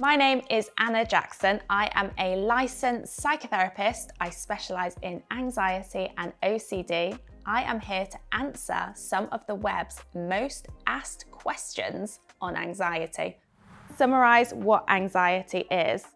My name is Anna Jackson. I am a licensed psychotherapist. I specialise in anxiety and OCD. I am here to answer some of the web's most asked questions on anxiety. Summarise what anxiety is.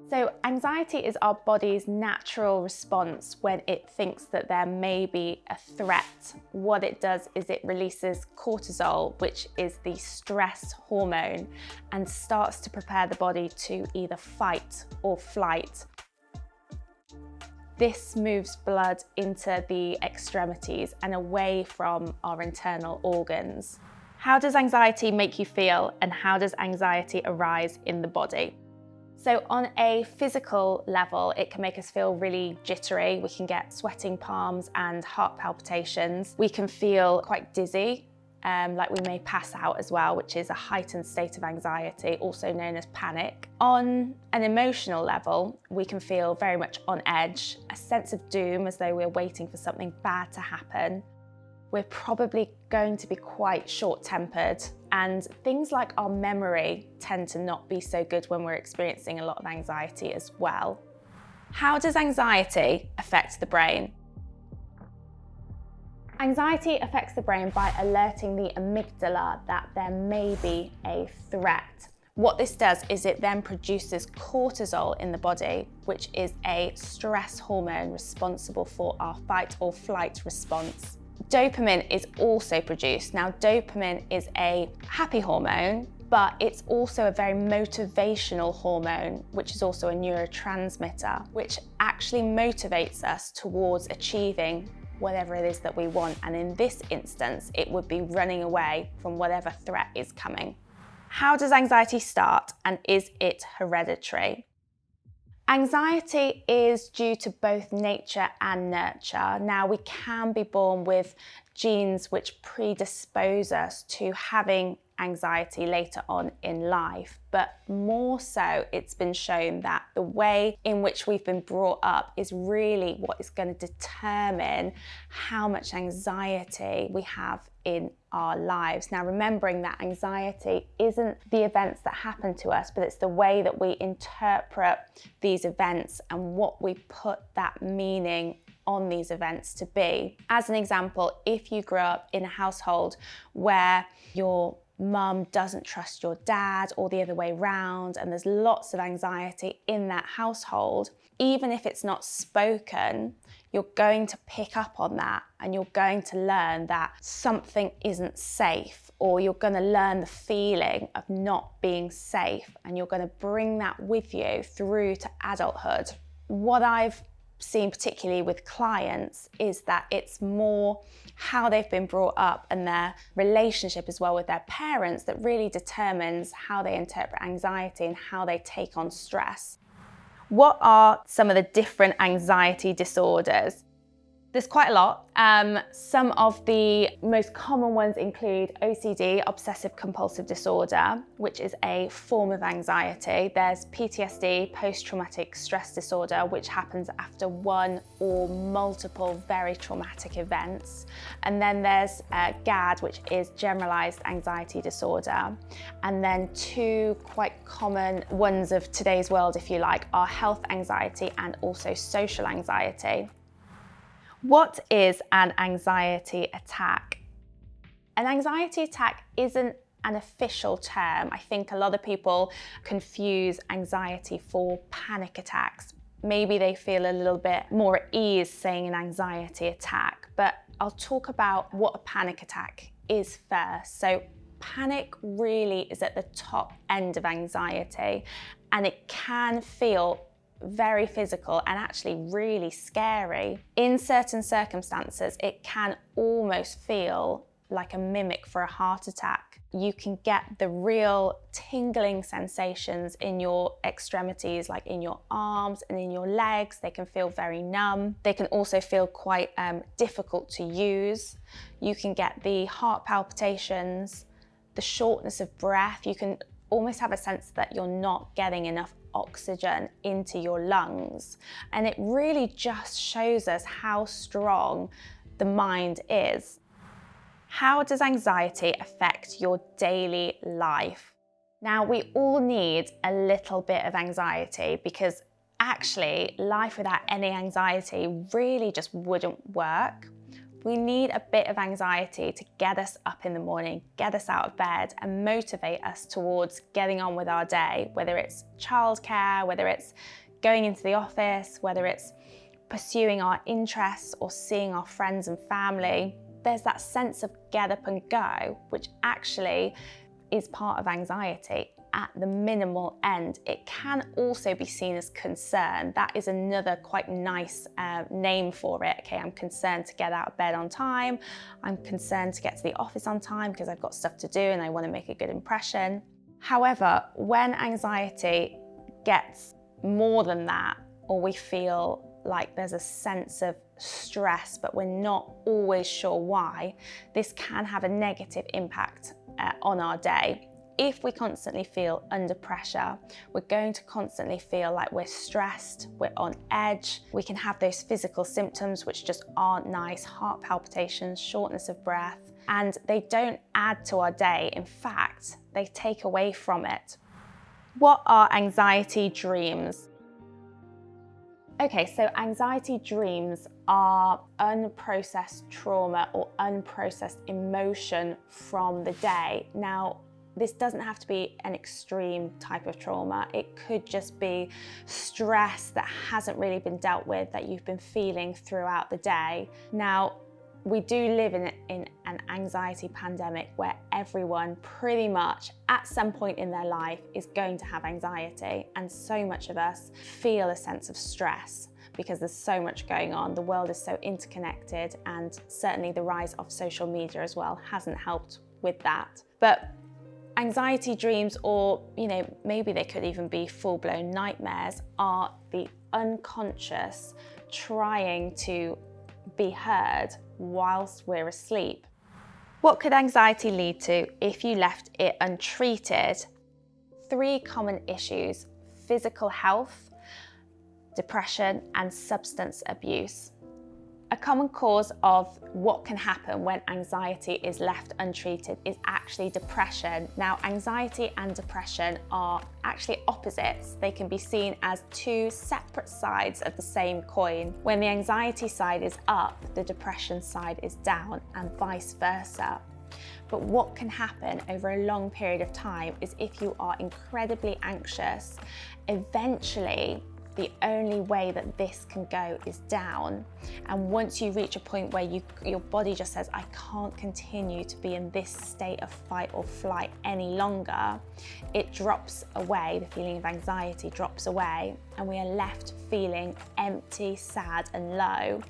So anxiety is our body's natural response when it thinks that there may be a threat. What it does is it releases cortisol, which is the stress hormone, and starts to prepare the body to either fight or flight. This moves blood into the extremities and away from our internal organs. How does anxiety make you feel, and how does anxiety arise in the body? So on a physical level, it can make us feel really jittery. We can get sweating palms and heart palpitations. We can feel quite dizzy, like we may pass out as well, which is a heightened state of anxiety, also known as panic. On an emotional level, we can feel very much on edge, a sense of doom as though we're waiting for something bad to happen. We're probably going to be quite short-tempered, and things like our memory tend to not be so good when we're experiencing a lot of anxiety as well. How does anxiety affect the brain? Anxiety affects the brain by alerting the amygdala that there may be a threat. What this does is it then produces cortisol in the body, which is a stress hormone responsible for our fight or flight response. Dopamine is also produced. Now, dopamine is a happy hormone, but it's also a very motivational hormone, which is also a neurotransmitter, which actually motivates us towards achieving whatever it is that we want. And in this instance, it would be running away from whatever threat is coming. How does anxiety start, and is it hereditary? Anxiety is due to both nature and nurture. Now, we can be born with genes which predispose us to having anxiety later on in life, but more so it's been shown that the way in which we've been brought up is really what is going to determine how much anxiety we have in our lives. Now, remembering that anxiety isn't the events that happen to us, but it's the way that we interpret these events and what we put that meaning on these events to be. As an example, if you grew up in a household where your mum doesn't trust your dad or the other way round, and there's lots of anxiety in that household, even if it's not spoken, you're going to pick up on that, and you're going to learn that something isn't safe, or you're going to learn the feeling of not being safe, and you're going to bring that with you through to adulthood. What I've seen particularly with clients is that it's more how they've been brought up and their relationship as well with their parents that really determines how they interpret anxiety and how they take on stress. What are some of the different anxiety disorders? There's quite a lot. Some of the most common ones include OCD, obsessive compulsive disorder, which is a form of anxiety. There's PTSD, post-traumatic stress disorder, which happens after one or multiple very traumatic events. And then there's GAD, which is generalized anxiety disorder. And then two quite common ones of today's world, if you like, are health anxiety and also social anxiety. What is an anxiety attack? An anxiety attack isn't an official term. I think a lot of people confuse anxiety for panic attacks. Maybe they feel a little bit more at ease saying an anxiety attack, but I'll talk about what a panic attack is first. So panic really is at the top end of anxiety, and it can feel very physical and actually really scary. In certain circumstances, it can almost feel like a mimic for a heart attack. You can get the real tingling sensations in your extremities, like in your arms and in your legs. They can feel very numb. They can also feel quite difficult to use. You can get the heart palpitations, the shortness of breath. You can almost have a sense that you're not getting enough oxygen into your lungs. And it really just shows us how strong the mind is. How does anxiety affect your daily life? Now, we all need a little bit of anxiety because actually life without any anxiety really just wouldn't work. We need a bit of anxiety to get us up in the morning, get us out of bed and motivate us towards getting on with our day, whether it's childcare, whether it's going into the office, whether it's pursuing our interests or seeing our friends and family. There's that sense of get up and go, which actually is part of anxiety. At the minimal end, it can also be seen as concern. That is another quite nice name for it. Okay, I'm concerned to get out of bed on time. I'm concerned to get to the office on time because I've got stuff to do and I want to make a good impression. However, when anxiety gets more than that, or we feel like there's a sense of stress, but we're not always sure why, this can have a negative impact on our day. If we constantly feel under pressure, we're going to constantly feel like we're stressed, we're on edge. We can have those physical symptoms which just aren't nice, heart palpitations, shortness of breath, and they don't add to our day. In fact, they take away from it. What are anxiety dreams? Okay, so anxiety dreams are unprocessed trauma or unprocessed emotion from the day. Now, this doesn't have to be an extreme type of trauma. It could just be stress that hasn't really been dealt with, that you've been feeling throughout the day. Now, we do live in an anxiety pandemic where everyone pretty much at some point in their life is going to have anxiety, and so much of us feel a sense of stress because there's so much going on. The world is so interconnected, and certainly the rise of social media as well hasn't helped with that. But anxiety dreams, or maybe they could even be full-blown nightmares, are the unconscious trying to be heard whilst we're asleep. What could anxiety lead to if you left it untreated? 3 common issues: physical health, depression, and substance abuse. A common cause of what can happen when anxiety is left untreated is actually depression. Now, anxiety and depression are actually opposites. They can be seen as 2 separate sides of the same coin. When the anxiety side is up, the depression side is down, and vice versa. But what can happen over a long period of time is if you are incredibly anxious, eventually the only way that this can go is down. And once you reach a point where your body just says, I can't continue to be in this state of fight or flight any longer, it drops away, the feeling of anxiety drops away, and we are left feeling empty, sad, and low.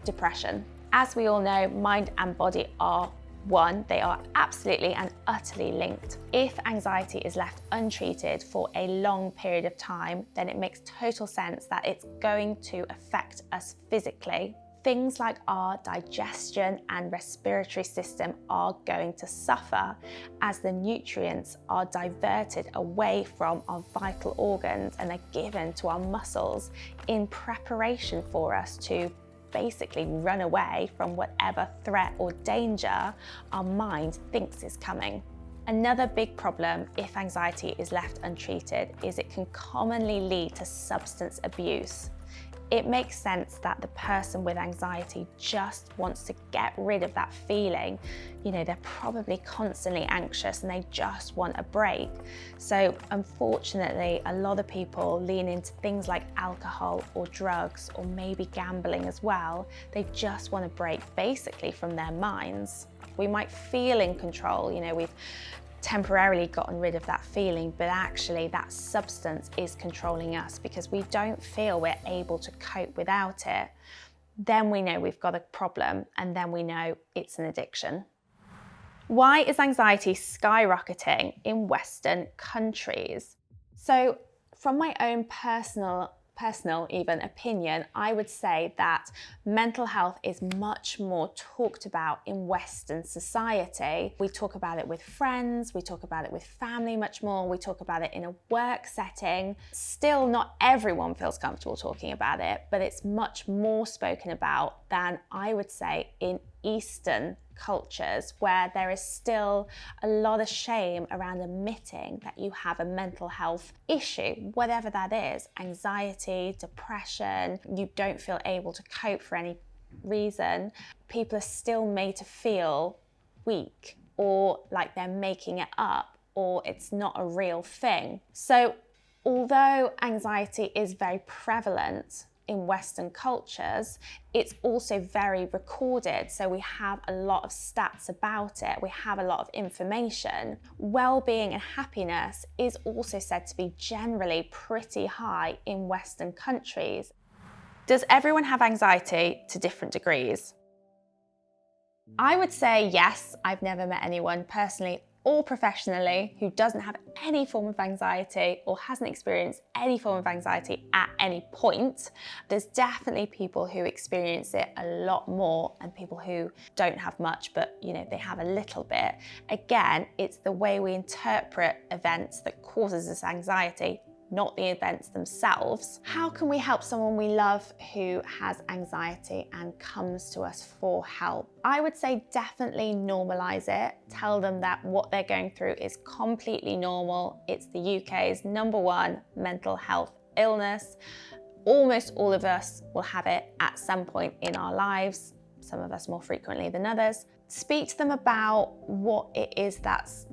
Depression. As we all know, mind and body are one. They are absolutely and utterly linked. If anxiety is left untreated for a long period of time, then it makes total sense that it's going to affect us physically. Things like our digestion and respiratory system are going to suffer as the nutrients are diverted away from our vital organs and they're given to our muscles in preparation for us to basically run away from whatever threat or danger our mind thinks is coming. Another big problem if anxiety is left untreated is it can commonly lead to substance abuse. It makes sense that the person with anxiety just wants to get rid of that feeling. They're probably constantly anxious and they just want a break. So unfortunately, a lot of people lean into things like alcohol or drugs or maybe gambling as well. They just want a break basically from their minds. We might feel in control, we've temporarily gotten rid of that feeling, but actually that substance is controlling us because we don't feel we're able to cope without it. Then we know we've got a problem, and then we know it's an addiction. Why is anxiety skyrocketing in Western countries? So from my own personal even opinion, I would say that mental health is much more talked about in Western society. We talk about it with friends, we talk about it with family much more, we talk about it in a work setting. Still, not everyone feels comfortable talking about it, but it's much more spoken about than I would say in Eastern cultures where there is still a lot of shame around admitting that you have a mental health issue, whatever that is, anxiety, depression, you don't feel able to cope for any reason, people are still made to feel weak or like they're making it up or it's not a real thing. So although anxiety is very prevalent in Western cultures, it's also very recorded. So we have a lot of stats about it. We have a lot of information. Well-being and happiness is also said to be generally pretty high in Western countries. Does everyone have anxiety to different degrees? I would say yes. I've never met anyone personally or professionally who doesn't have any form of anxiety or hasn't experienced any form of anxiety at any point. There's definitely people who experience it a lot more and people who don't have much, but they have a little bit. Again, it's the way we interpret events that causes us anxiety, not the events themselves. How can we help someone we love who has anxiety and comes to us for help? I would say definitely normalize it. Tell them that what they're going through is completely normal. It's the UK's #1 mental health illness. Almost all of us will have it at some point in our lives, some of us more frequently than others. Speak to them about what it is that's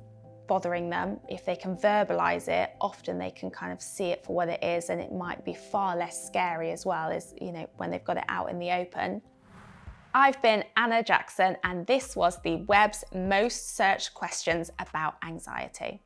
bothering them. If they can verbalize it, often they can kind of see it for what it is, and it might be far less scary as well as, when they've got it out in the open. I've been Anna Jackson, and this was the web's most searched questions about anxiety.